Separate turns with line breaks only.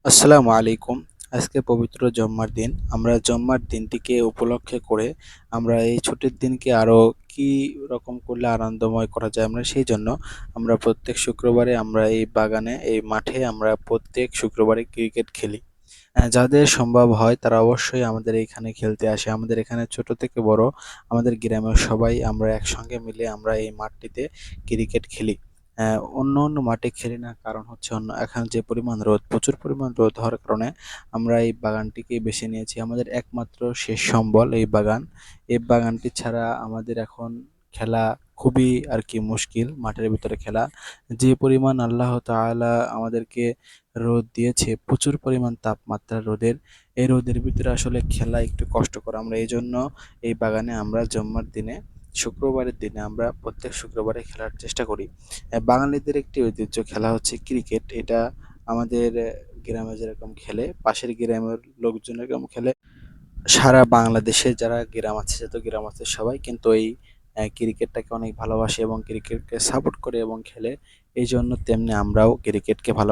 আসসালামু আলাইকুম। আজকে পবিত্র জুম্মার দিন। আমরা জুম্মার দিনটিকে উপলক্ষে করে আমরা এই ছুটির দিনকে আরো কি রকম করলে আনন্দময় করা যায় আমরা সেইজন্য আমরা প্রত্যেক শুক্রবারে আমরা এই বাগানে, এই মাঠে আমরা প্রত্যেক শুক্রবারে ক্রিকেট খেলি। যাদের সম্ভব হয় তারা অবশ্যই আমাদের এইখানে খেলতে আসে। আমাদের এখানে ছোট থেকে বড় আমাদের গ্রামের সবাই আমরা একসঙ্গে মিলে আমরা এই মাঠটিতে ক্রিকেট খেলি। অন্য মাঠে খেলি না, কারণ হচ্ছে এখানে যে পরিমাণ রোদ, প্রচুর পরিমাণ রোদ হওয়ার কারণে আমরা এই বাগানটিকেই বেছে নিয়েছি। আমাদের একমাত্র শেষ সম্বল এই বাগান। এই বাগানটি ছাড়া আমাদের এখন খেলা খুবই আরকি মুশকিল, মাঠের ভিতরে খেলা। যে পরিমাণ আল্লাহ তাআলা আমাদেরকে রোদ দিয়েছে, প্রচুর পরিমাণ তাপমাত্রা রোদের। এই রোদের ভিতরে আসলে খেলা একটু কষ্টকর। আমরা এইজন্য এই বাগানে আমরা জুম্মার দিনে, শুক্রবারের দিনে আমরা প্রত্যেক শুক্রবারে খেলার চেষ্টা করি। বাঙালিদের একটি ঐতিহ্য খেলা হচ্ছে ক্রিকেট। এটা আমাদের গ্রামে যেরকম খেলে, পাশের গ্রামের লোকজন এরকম খেলে। সারা বাংলাদেশে যারা গ্রাম আছে, যত গ্রাম আছে সবাই কিন্তু এই ক্রিকেটটাকে অনেক ভালোবাসে এবং ক্রিকেটকে সাপোর্ট করে এবং খেলে। এইজন্য তেমনি আমরাও ক্রিকেটকে ভালো